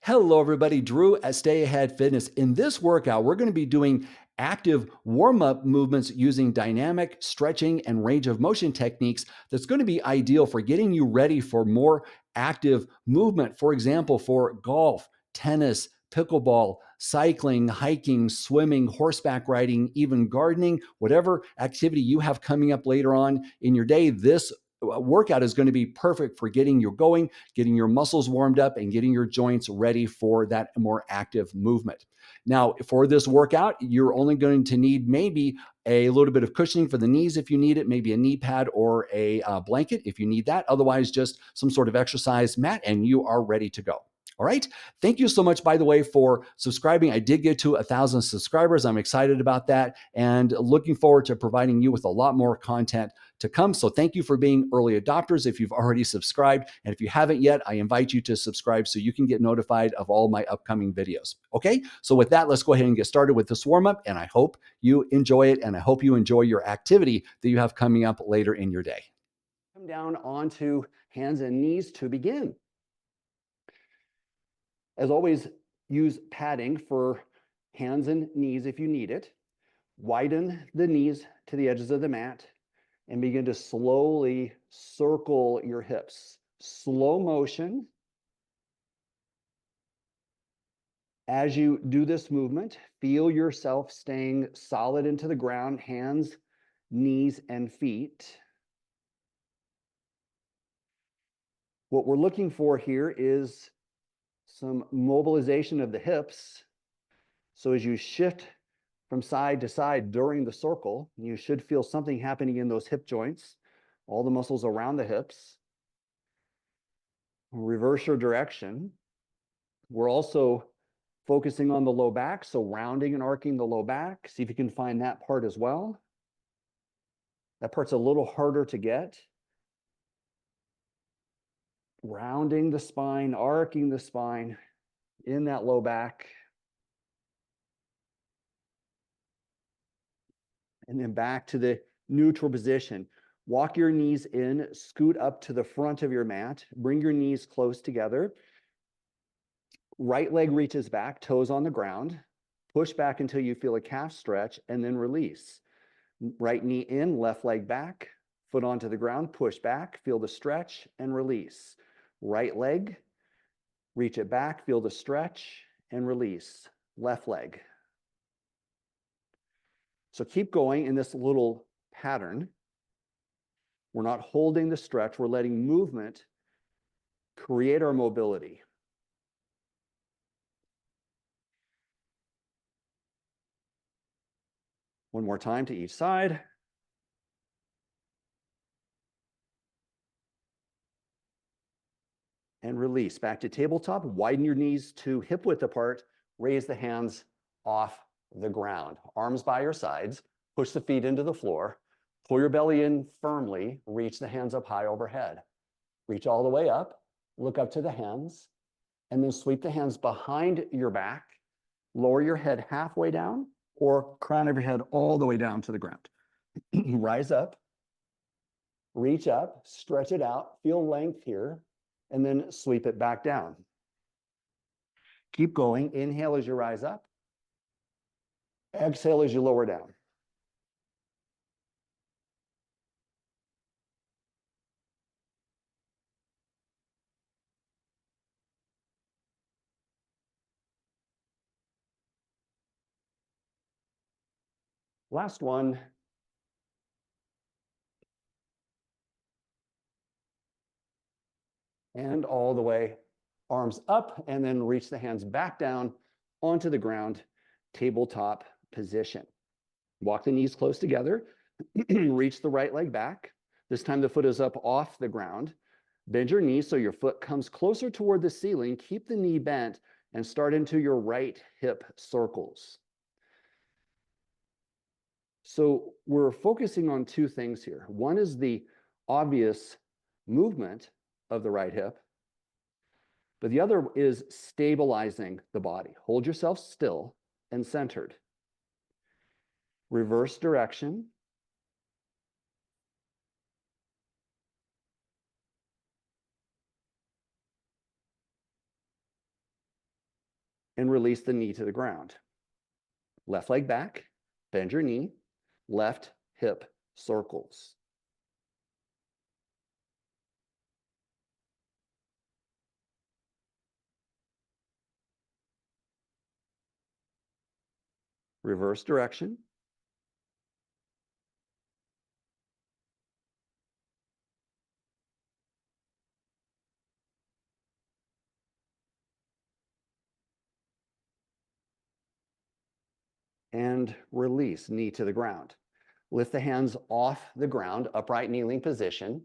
Hello, everybody. Drew at StayAhead Fitness. In this workout, we're going to be doing active warm up movements using dynamic stretching and range of motion techniques that's going to be ideal for getting you ready for more active movement. For example, for golf, tennis, pickleball, cycling, hiking, swimming, horseback riding, even gardening, whatever activity you have coming up later on in your day. This workout is going to be perfect for getting you going, getting your muscles warmed up, and getting your joints ready for that more active movement. Now, for this workout, you're only going to need maybe a little bit of cushioning for the knees if you need it, maybe a knee pad or a blanket if you need that. Otherwise, just some sort of exercise mat, and you are ready to go. All right. Thank you so much, by the way, for subscribing. I did get to 1,000 subscribers. I'm excited about that and looking forward to providing you with a lot more content to come. So thank you for being early adopters if you've already subscribed. And if you haven't yet, I invite you to subscribe so you can get notified of all my upcoming videos. Okay. So with that, let's go ahead and get started with this warm up. And I hope you enjoy it. And I hope you enjoy your activity that you have coming up later in your day. Come down onto hands and knees to begin. As always, use padding for hands and knees if you need it. Widen the knees to the edges of the mat and begin to slowly circle your hips. Slow motion. As you do this movement, feel yourself staying solid into the ground, hands, knees, and feet. What we're looking for here is some mobilization of the hips. So as you shift from side to side during the circle, you should feel something happening in those hip joints, all the muscles around the hips. Reverse your direction. We're also focusing on the low back, so rounding and arcing the low back. See if you can find that part as well. That part's a little harder to get. Rounding the spine, arcing the spine in that low back. And then back to the neutral position. Walk your knees in, scoot up to the front of your mat, bring your knees close together. Right leg reaches back, toes on the ground. Push back until you feel a calf stretch and then release. Right knee in, left leg back, foot onto the ground, push back, feel the stretch and release. Right leg, reach it back, feel the stretch and release. Left leg. So keep going in this little pattern. We're not holding the stretch, we're letting movement create our mobility. One more time to each side. And release. Back to tabletop. Widen your knees to hip width apart. Raise the hands off the ground. Arms by your sides. Push the feet into the floor. Pull your belly in firmly. Reach the hands up high overhead. Reach all the way up. Look up to the hands. And then sweep the hands behind your back. Lower your head halfway down or crown of your head all the way down to the ground. Rise up. Reach up. Stretch it out. Feel length here. And then sweep it back down. Keep going. Inhale as you rise up. Exhale as you lower down. Last one. And all the way, arms up, and then reach the hands back down onto the ground, tabletop position. Walk the knees close together, reach the right leg back. This time the foot is up off the ground. Bend your knees so your foot comes closer toward the ceiling. Keep the knee bent and start into your right hip circles. So we're focusing on two things here. One is the obvious movement of the right hip, but the other is stabilizing the body. Hold yourself still and centered. Reverse direction. and release the knee to the ground. Left leg back, bend your knee, left hip circles. Reverse direction. And release, knee to the ground. Lift the hands off the ground, upright kneeling position.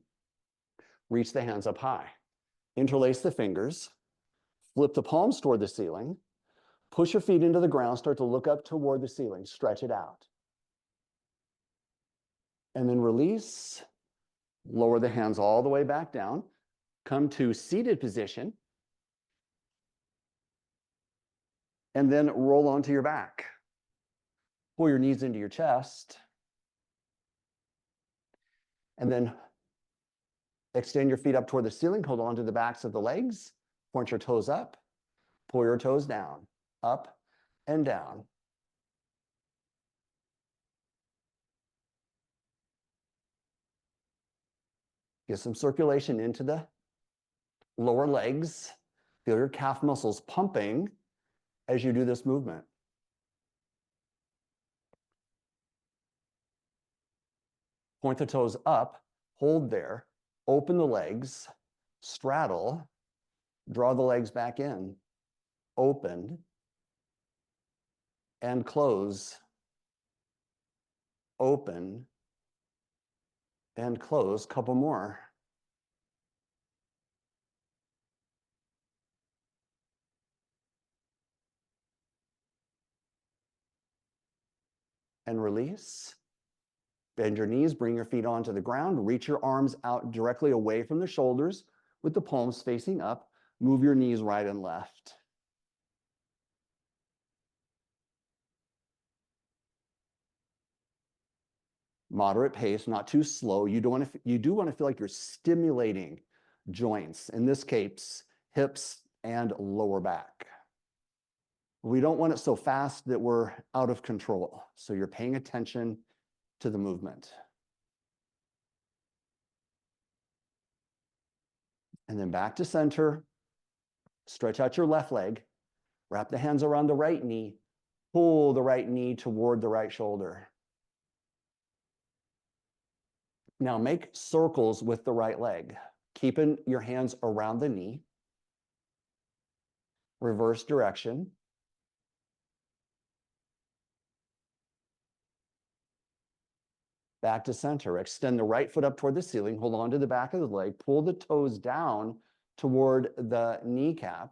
Reach the hands up high. Interlace the fingers. Flip the palms toward the ceiling. Push your feet into the ground. Start to look up toward the ceiling. Stretch it out. And then release. Lower the hands all the way back down. Come to seated position. And then roll onto your back. Pull your knees into your chest. And then extend your feet up toward the ceiling. Hold on to the backs of the legs. Point your toes up. Pull your toes down. Up and down. Get some circulation into the lower legs. Feel your calf muscles pumping as you do this movement. Point the toes up, hold there, open the legs, straddle, draw the legs back in, open, and close, open, and close. Couple more. And release. Bend your knees, bring your feet onto the ground, reach your arms out directly away from the shoulders with the palms facing up. Move your knees right and left. Moderate pace, not too slow. You do want to feel like you're stimulating joints, in this case, hips and lower back. We don't want it so fast that we're out of control. So you're paying attention to the movement. And then back to center. Stretch out your left leg. Wrap the hands around the right knee. Pull the right knee toward the right shoulder. Now make circles with the right leg, keeping your hands around the knee. Reverse direction. Back to center. Extend the right foot up toward the ceiling. Hold on to the back of the leg. Pull the toes down toward the kneecap.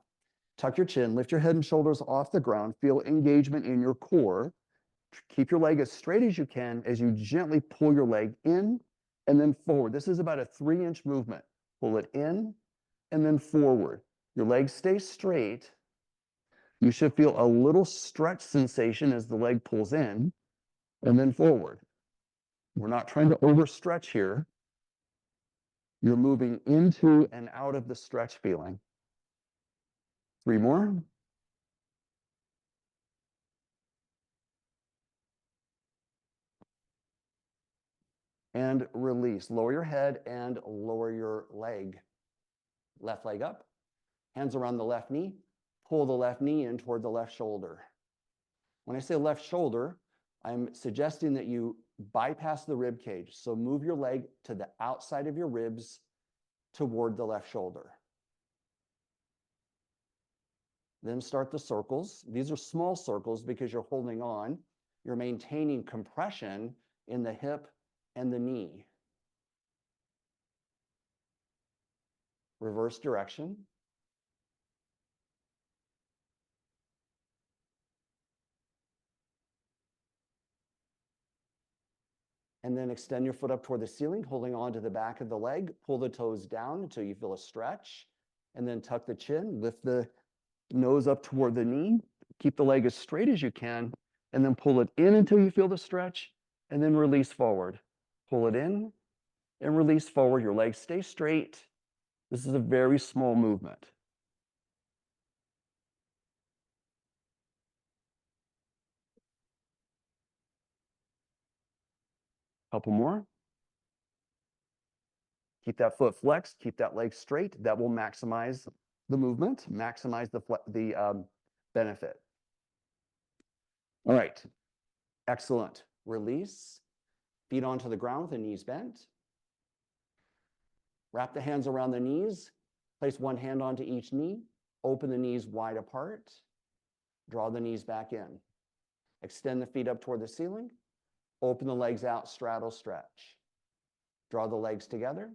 Tuck your chin. Lift your head and shoulders off the ground. Feel engagement in your core. Keep your leg as straight as you can as you gently pull your leg in and then forward. This is about a 3-inch movement. Pull it in and then forward. Your legs stay straight. You should feel a little stretch sensation as the leg pulls in and then forward. We're not trying to overstretch here. You're moving into and out of the stretch feeling. 3 more. And release. Lower your head and lower your leg. Left leg up. Hands around the left knee. Pull the left knee in toward the left shoulder. When I say left shoulder, I'm suggesting that you bypass the rib cage. So move your leg to the outside of your ribs toward the left shoulder. Then start the circles. These are small circles because you're holding on. You're maintaining compression in the hip and the knee. Reverse direction. And then extend your foot up toward the ceiling, holding on to the back of the leg. Pull the toes down until you feel a stretch. And then tuck the chin, lift the nose up toward the knee. Keep the leg as straight as you can. And then pull it in until you feel the stretch. And then release forward. Pull it in and release forward. Your legs stay straight. This is a very small movement. Couple more. Keep that foot flexed, keep that leg straight. That will maximize the movement, maximize the benefit. All right, excellent. Release, feet onto the ground with the knees bent. Wrap the hands around the knees, place one hand onto each knee, open the knees wide apart, draw the knees back in. Extend the feet up toward the ceiling, open the legs out, straddle, stretch. Draw the legs together,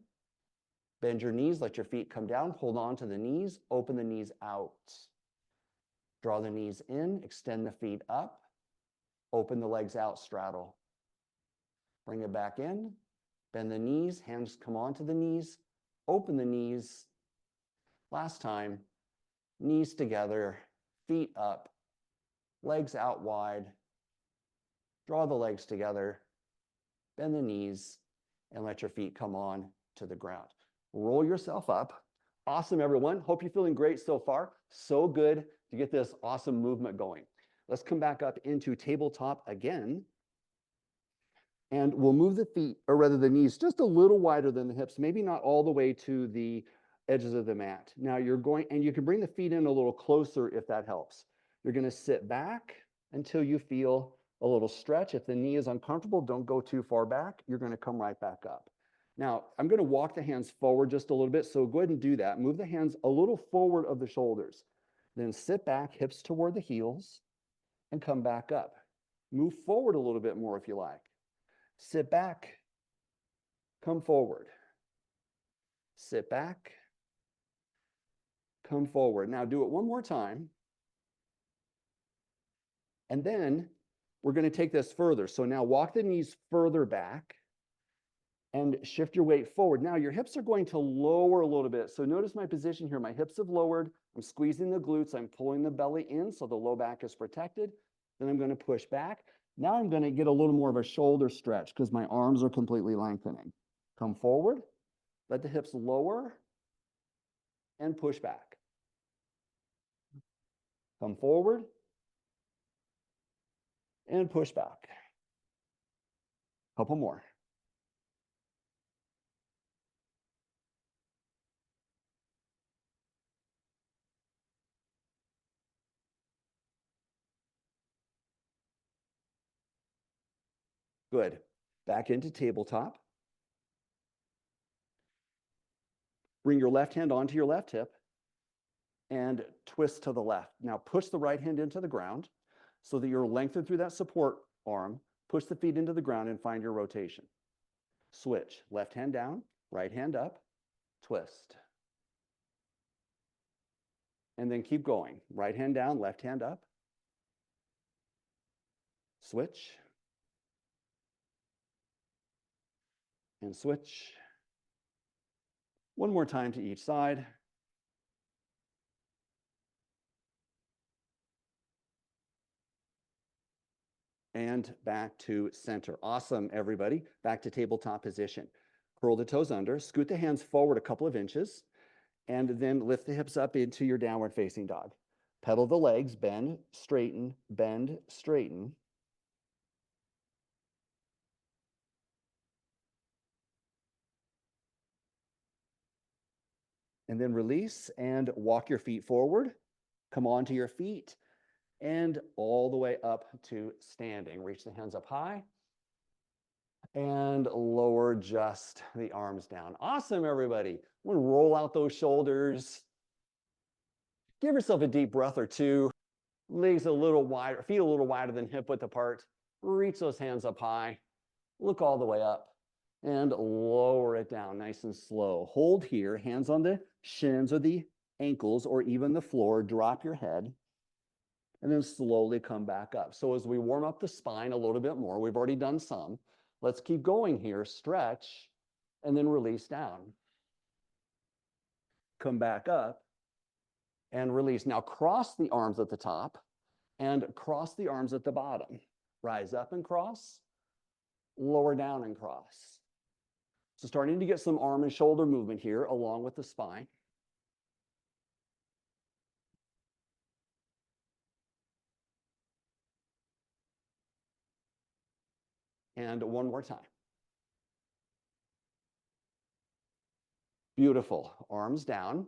bend your knees, let your feet come down, hold on to the knees, open the knees out. Draw the knees in, extend the feet up, open the legs out, straddle. Bring it back in, bend the knees, hands come onto the knees, open the knees. Last time, knees together, feet up, legs out wide. Draw the legs together, bend the knees, and let your feet come on to the ground. Roll yourself up. Awesome, everyone. Hope you're feeling great so far. So good to get this awesome movement going. Let's come back up into tabletop again. And we'll move the feet, or rather the knees, just a little wider than the hips, maybe not all the way to the edges of the mat. Now you're going, and you can bring the feet in a little closer if that helps. You're going to sit back until you feel a little stretch. If the knee is uncomfortable, don't go too far back. You're going to come right back up. Now, I'm going to walk the hands forward just a little bit, so go ahead and do that. Move the hands a little forward of the shoulders. Then sit back, hips toward the heels, and come back up. Move forward a little bit more if you like. Sit back, come forward. Sit back, come forward. Now do it one more time. And then we're going to take this further. So now walk the knees further back and shift your weight forward. Now your hips are going to lower a little bit. So notice my position here. My hips have lowered. I'm squeezing the glutes. I'm pulling the belly in so the low back is protected. Then I'm going to push back. Now I'm going to get a little more of a shoulder stretch because my arms are completely lengthening. Come forward, let the hips lower, and push back. Come forward, and push back. Couple more. Good. Back into tabletop. Bring your left hand onto your left hip and twist to the left. Now push the right hand into the ground so that you're lengthened through that support arm. Push the feet into the ground and find your rotation. Switch. Left hand down, right hand up, twist. And then keep going. Right hand down, left hand up. Switch. And switch. One more time to each side. And back to center. Awesome, everybody. Back to tabletop position. Curl the toes under, scoot the hands forward a couple of inches, and then lift the hips up into your downward facing dog. Pedal the legs, bend, straighten, bend, straighten. And then release and walk your feet forward. Come onto your feet and all the way up to standing. Reach the hands up high and lower just the arms down. Awesome, everybody. I'm gonna roll out those shoulders. Give yourself a deep breath or two. Legs a little wider, feet a little wider than hip width apart. Reach those hands up high. Look all the way up and lower it down nice and slow. Hold here, hands on the shins or the ankles or even the floor. Drop your head and then slowly come back up. So as we warm up the spine a little bit more, we've already done some. Let's keep going here. Stretch and then release down. Come back up and release. Now cross the arms at the top and cross the arms at the bottom. Rise up and cross, lower down and cross. So starting to get some arm and shoulder movement here along with the spine. And one more time. Beautiful. Arms down,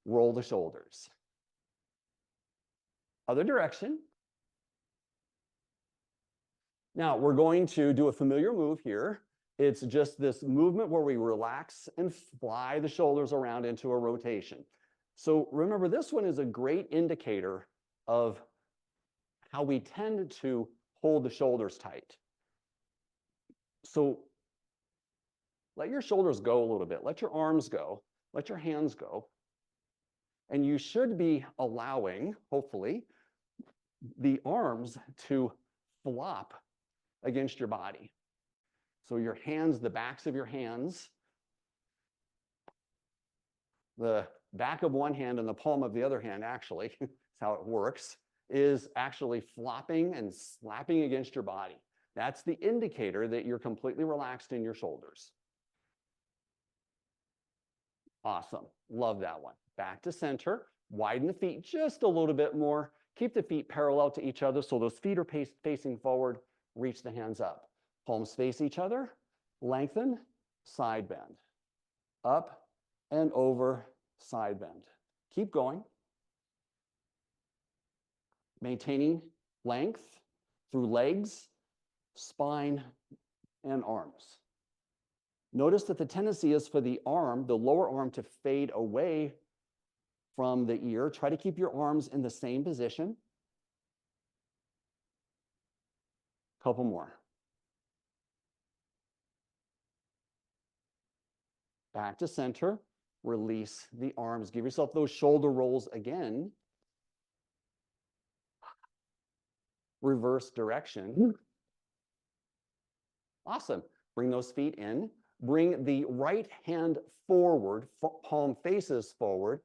roll the shoulders. Other direction. Now we're going to do a familiar move here. It's just this movement where we relax and fly the shoulders around into a rotation. So remember, this one is a great indicator of how we tend to hold the shoulders tight. So let your shoulders go a little bit. Let your arms go. Let your hands go. And you should be allowing, hopefully, the arms to flop against your body. So your hands, the backs of your hands, the back of one hand and the palm of the other hand, actually, that's how it works, is actually flopping and slapping against your body. That's the indicator that you're completely relaxed in your shoulders. Awesome. Love that one. Back to center. Widen the feet just a little bit more. Keep the feet parallel to each other so those feet are facing forward. Reach the hands up. Palms face each other. Lengthen. Side bend. Up and over. Side bend. Keep going. Maintaining length through legs, spine, and arms. Notice that the tendency is for the arm, the lower arm, to fade away from the ear. Try to keep your arms in the same position. Couple more. Back to center. Release the arms. Give yourself those shoulder rolls again. Reverse direction. Awesome. Bring those feet in. Bring the right hand forward, palm faces forward.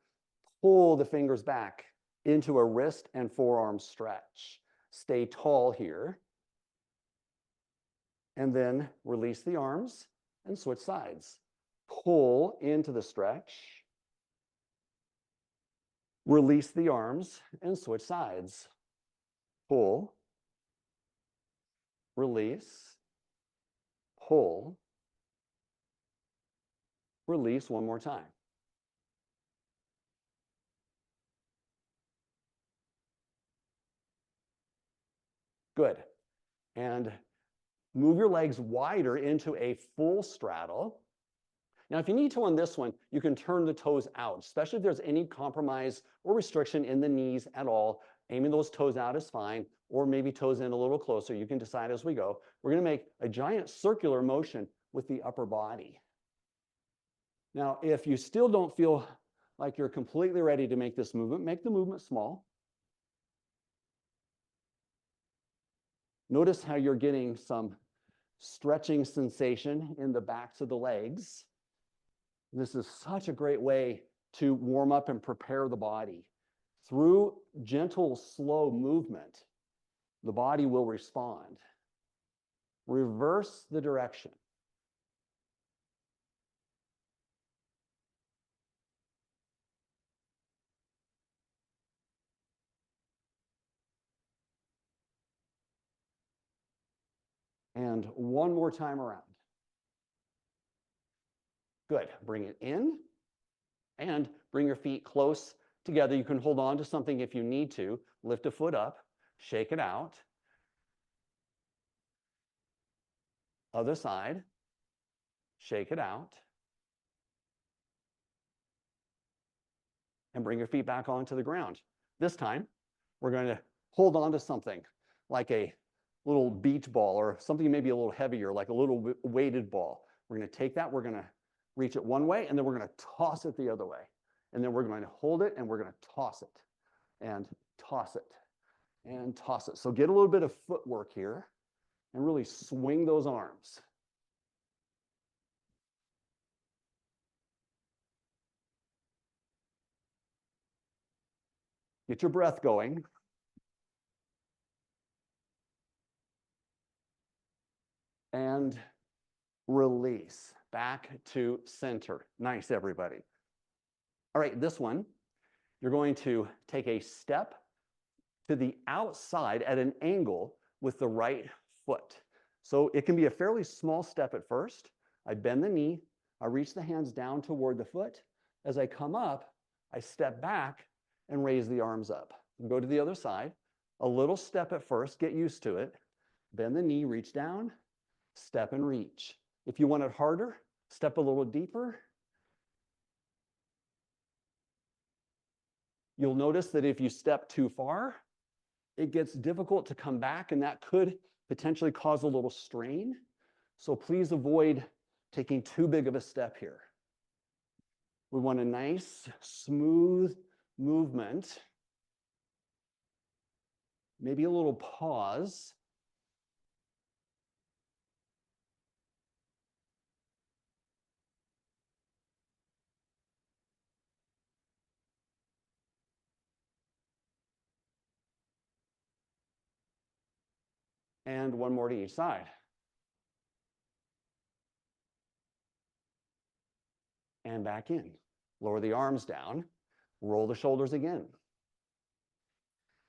Pull the fingers back into a wrist and forearm stretch. Stay tall here. And then release the arms and switch sides. Pull into the stretch. Release the arms and switch sides. Pull. Release. Pull. Release one more time. Good. And move your legs wider into a full straddle. Now, if you need to on this one, you can turn the toes out, especially if there's any compromise or restriction in the knees at all. Aiming those toes out is fine, or maybe toes in a little closer. You can decide as we go. We're going to make a giant circular motion with the upper body. Now, if you still don't feel like you're completely ready to make this movement, make the movement small. Notice how you're getting some stretching sensation in the backs of the legs. This is such a great way to warm up and prepare the body. Through gentle, slow movement, the body will respond. Reverse the direction. And one more time around. Good. Bring it in and bring your feet close together. You can hold on to something if you need to. Lift a foot up, shake it out. Other side, shake it out. And bring your feet back onto the ground. This time, we're going to hold on to something like a little beach ball or something maybe a little heavier, like a little weighted ball. We're going to take that, we're going to reach it one way, and then we're going to toss it the other way. And then we're going to hold it, and we're going to toss it, and toss it, and toss it. So get a little bit of footwork here, and really swing those arms. Get your breath going. And release back to center. Nice, everybody. All right, this one, you're going to take a step to the outside at an angle with the right foot. So it can be a fairly small step at first. I bend the knee, I reach the hands down toward the foot. As I come up, I step back and raise the arms up. Go to the other side. A little step at first, get used to it. Bend the knee, reach down, step and reach. If you want it harder, step a little deeper. You'll notice that if you step too far, it gets difficult to come back, and that could potentially cause a little strain. So please avoid taking too big of a step here. We want a nice, smooth movement. Maybe a little pause. And one more to each side. And back in. Lower the arms down. Roll the shoulders again.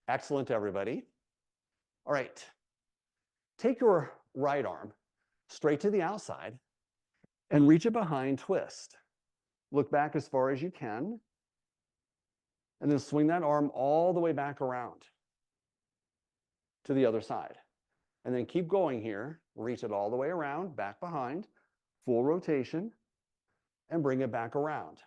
Excellent, everybody. All right. Take your right arm straight to the outside and reach it behind, twist. Look back as far as you can, and then swing that arm all the way back around to the other side. And then keep going here. Reach it all the way around, back behind, full rotation, and bring it back around.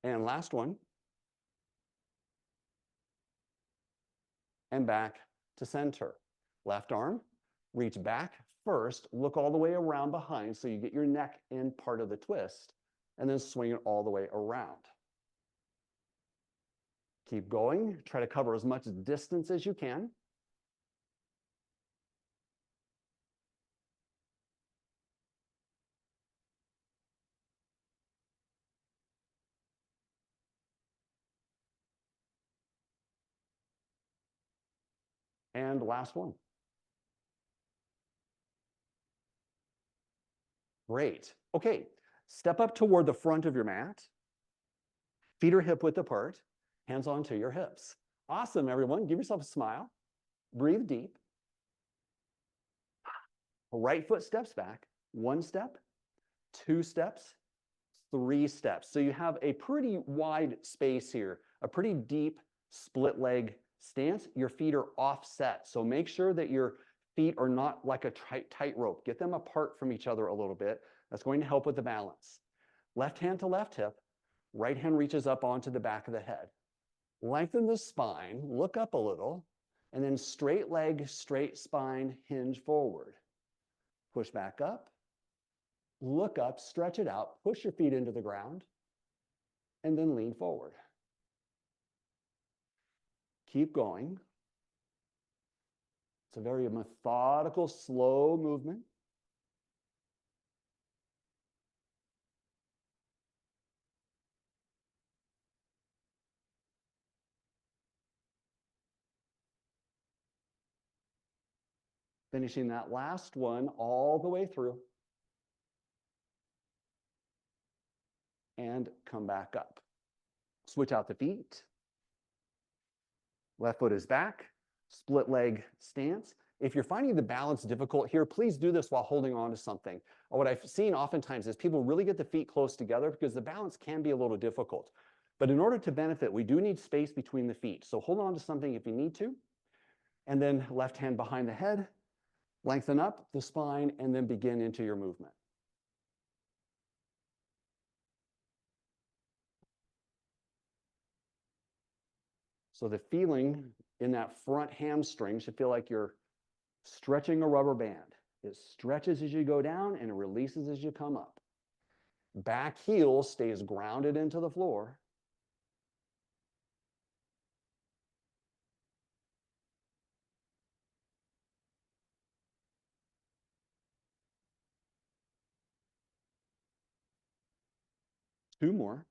And last one. And back to center. Left arm, reach back first, look all the way around behind so you get your neck in part of the twist, and then swing it all the way around. Keep going. Try to cover as much distance as you can. And last one. Great. Okay, step up toward the front of your mat. Feet are hip width apart, hands onto your hips. Awesome, everyone. Give yourself a smile. Breathe deep. Right foot steps back. 1 step, 2 steps, 3 steps. So you have a pretty wide space here, a pretty deep split leg stance. Your feet are offset. So make sure that your feet are not like a tightrope. Get them apart from each other a little bit. That's going to help with the balance. Left hand to left hip. Right hand reaches up onto the back of the head. Lengthen the spine, look up a little, and then straight leg, straight spine, hinge forward. Push back up, look up, stretch it out, push your feet into the ground, and then lean forward. Keep going. It's a very methodical, slow movement. Finishing that last one all the way through. And come back up. Switch out the feet. Left foot is back. Split leg stance. If you're finding the balance difficult here, please do this while holding on to something. What I've seen oftentimes is people really get the feet close together because the balance can be a little difficult. But in order to benefit, we do need space between the feet. So hold on to something if you need to. And then left hand behind the head. Lengthen up the spine and then begin into your movement. So the feeling in that front hamstring should feel like you're stretching a rubber band. It stretches as you go down and it releases as you come up. Back heel stays grounded into the floor. Two more.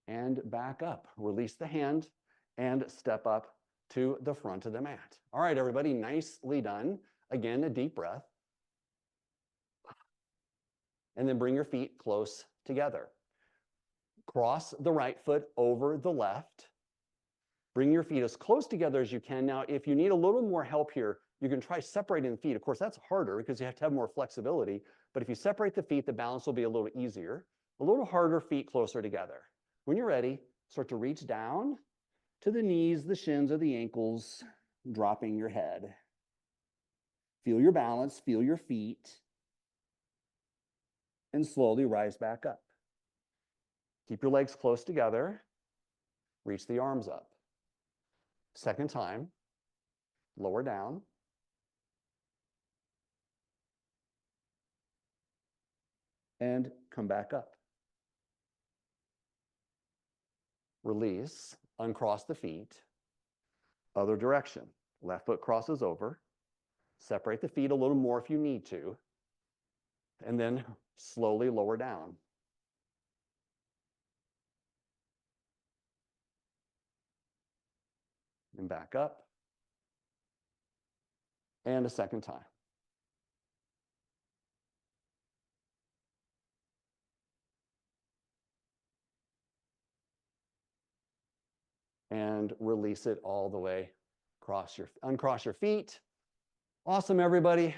And back up. Release the hand and step up to the front of the mat. All right, everybody, nicely done. Again, a deep breath. And then bring your feet close together. Cross the right foot over the left. Bring your feet as close together as you can. Now, if you need a little more help here, you can try separating the feet. Of course, that's harder because you have to have more flexibility. But if you separate the feet, the balance will be a little easier. A little harder, feet closer together. When you're ready, start to reach down to the knees, the shins, or the ankles, dropping your head. Feel your balance, feel your feet, and slowly rise back up. Keep your legs close together. Reach the arms up. Second time, lower down. And come back up. Release, uncross the feet. Other direction. Left foot crosses over. Separate the feet a little more if you need to. And then slowly lower down. And back up. And a second time. And release it all the way. Uncross your feet. Awesome, everybody.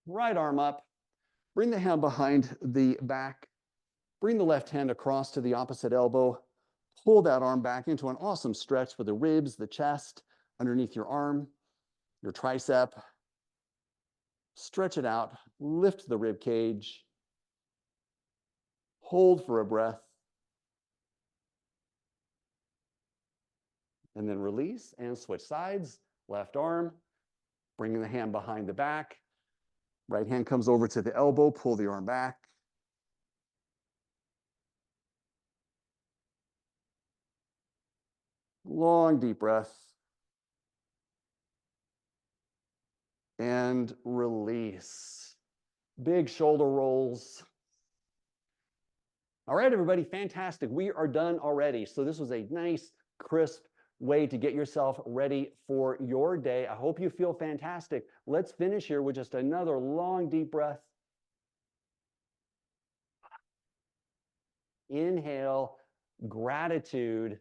Right arm up. Bring the hand behind the back. Bring the left hand across to the opposite elbow. Pull that arm back into an awesome stretch for the ribs, the chest, underneath your arm, your tricep. Stretch it out. Lift the rib cage. Hold for a breath. And then release and switch sides. Left arm. Bringing the hand behind the back. Right hand comes over to the elbow. Pull the arm back. Long, deep breath. And release. Big shoulder rolls. All right, everybody, fantastic. We are done already. So this was a nice, crisp way to get yourself ready for your day. I hope you feel fantastic. Let's finish here with just another long, deep breath. Inhale, gratitude,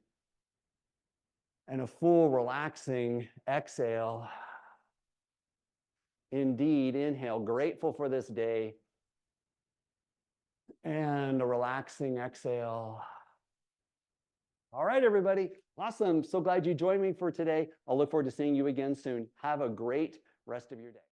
and a full relaxing exhale. Indeed, inhale, grateful for this day, and a relaxing exhale. All right, everybody. Awesome. So glad you joined me for today. I'll look forward to seeing you again soon. Have a great rest of your day.